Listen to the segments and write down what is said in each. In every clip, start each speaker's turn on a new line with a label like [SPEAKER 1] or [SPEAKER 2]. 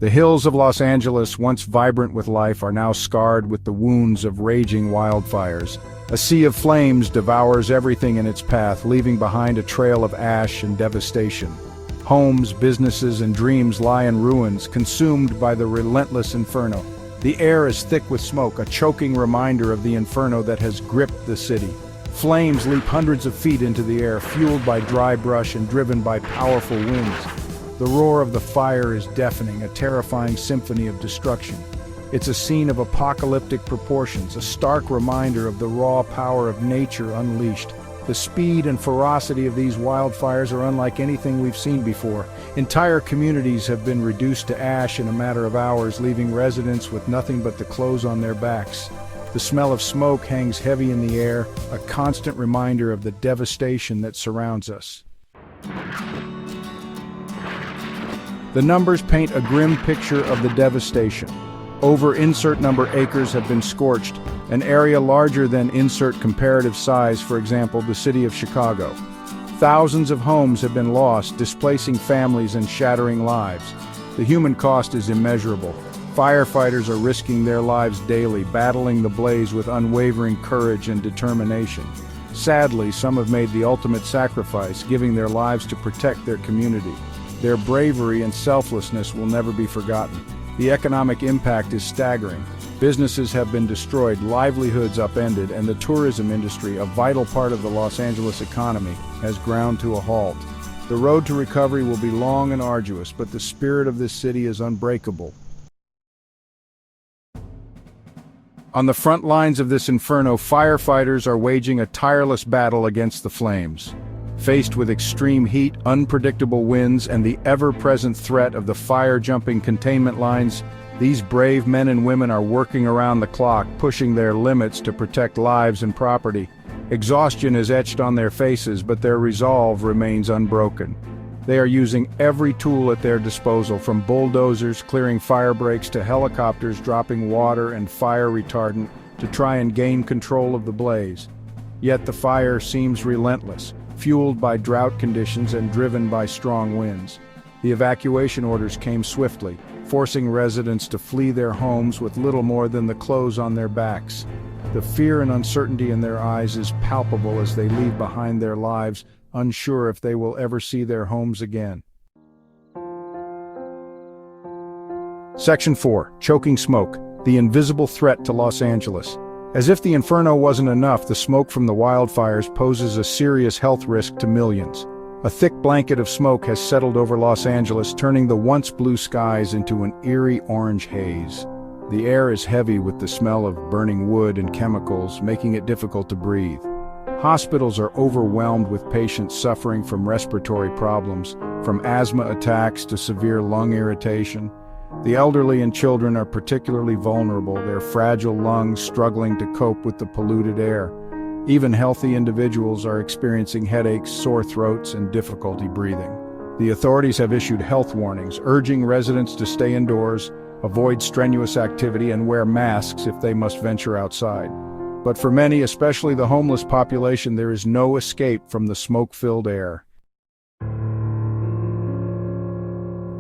[SPEAKER 1] The hills of Los Angeles, once vibrant with life, are now scarred with the wounds of raging wildfires. A sea of flames devours everything in its path, leaving behind a trail of ash and devastation. Homes, businesses, and dreams lie in ruins, consumed by the relentless inferno. The air is thick with smoke, a choking reminder of the inferno that has gripped the city. Flames leap hundreds of feet into the air, fueled by dry brush and driven by powerful winds. The roar of the fire is deafening, a terrifying symphony of destruction. It's a scene of apocalyptic proportions, a stark reminder of the raw power of nature unleashed. The speed and ferocity of these wildfires are unlike anything we've seen before. Entire communities have been reduced to ash in a matter of hours, leaving residents with nothing but the clothes on their backs. The smell of smoke hangs heavy in the air, a constant reminder of the devastation that surrounds us. The numbers paint a grim picture of the devastation. Over insert number acres have been scorched, an area larger than insert comparative size, for example, the city of Chicago. Thousands of homes have been lost, displacing families and shattering lives. The human cost is immeasurable. Firefighters are risking their lives daily, battling the blaze with unwavering courage and determination. Sadly, some have made the ultimate sacrifice, giving their lives to protect their community. Their bravery and selflessness will never be forgotten. The economic impact is staggering. Businesses have been destroyed, livelihoods upended, and the tourism industry, a vital part of the Los Angeles economy, has ground to a halt. The road to recovery will be long and arduous, but the spirit of this city is unbreakable. On the front lines of this inferno, firefighters are waging a tireless battle against the flames. Faced with extreme heat, unpredictable winds, and the ever-present threat of the fire-jumping containment lines, these brave men and women are working around the clock, pushing their limits to protect lives and property. Exhaustion is etched on their faces, but their resolve remains unbroken. They are using every tool at their disposal, from bulldozers clearing fire breaks to helicopters dropping water and fire retardant to try and gain control of the blaze. Yet the fire seems relentless, fueled by drought conditions and driven by strong winds. The evacuation orders came swiftly, forcing residents to flee their homes with little more than the clothes on their backs. The fear and uncertainty in their eyes is palpable as they leave behind their lives, unsure if they will ever see their homes again. Section 4. Choking Smoke, the invisible threat to Los Angeles. As if the inferno wasn't enough, the smoke from the wildfires poses a serious health risk to millions. A thick blanket of smoke has settled over Los Angeles, turning the once blue skies into an eerie orange haze. The air is heavy with the smell of burning wood and chemicals, making it difficult to breathe. Hospitals are overwhelmed with patients suffering from respiratory problems, from asthma attacks to severe lung irritation. The elderly and children are particularly vulnerable, their fragile lungs struggling to cope with the polluted air. Even healthy individuals are experiencing headaches, sore throats, and difficulty breathing. The authorities have issued health warnings, urging residents to stay indoors, avoid strenuous activity, and wear masks if they must venture outside. But for many, especially the homeless population, there is no escape from the smoke-filled air.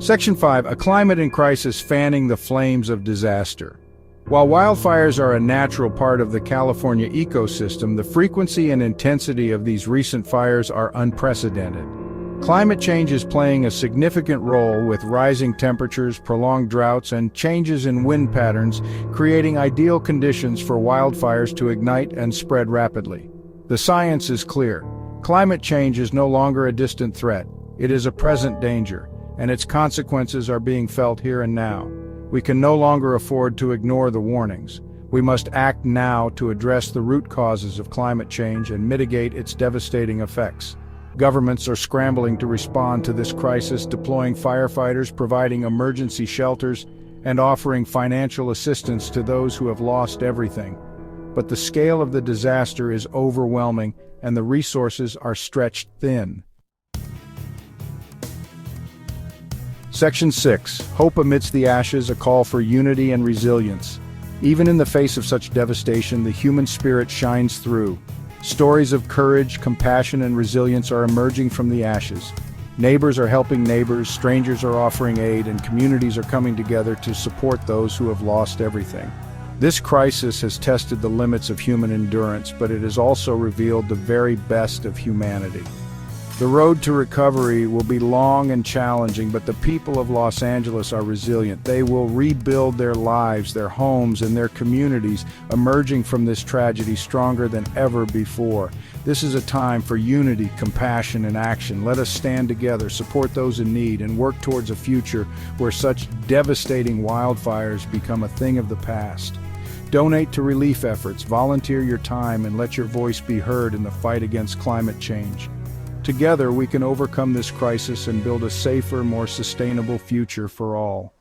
[SPEAKER 1] Section 5. A climate in crisis fanning the flames of disaster. While wildfires are a natural part of the California ecosystem, the frequency and intensity of these recent fires are unprecedented. Climate change is playing a significant role, with rising temperatures, prolonged droughts, and changes in wind patterns, creating ideal conditions for wildfires to ignite and spread rapidly. The science is clear. Climate change is no longer a distant threat. It is a present danger, and its consequences are being felt here and now. We can no longer afford to ignore the warnings. We must act now to address the root causes of climate change and mitigate its devastating effects. Governments are scrambling to respond to this crisis, deploying firefighters, providing emergency shelters, and offering financial assistance to those who have lost everything. But the scale of the disaster is overwhelming, and the resources are stretched thin. Section 6. Hope amidst the ashes, a call for unity and resilience. Even in the face of such devastation, the human spirit shines through. Stories of courage, compassion, and resilience are emerging from the ashes. Neighbors are helping neighbors, strangers are offering aid, and communities are coming together to support those who have lost everything. This crisis has tested the limits of human endurance, but it has also revealed the very best of humanity. The road to recovery will be long and challenging, but the people of Los Angeles are resilient. They will rebuild their lives, their homes, and their communities, emerging from this tragedy stronger than ever before. This is a time for unity, compassion, and action. Let us stand together, support those in need, and work towards a future where such devastating wildfires become a thing of the past. Donate to relief efforts, volunteer your time, and let your voice be heard in the fight against climate change. Together, we can overcome this crisis and build a safer, more sustainable future for all.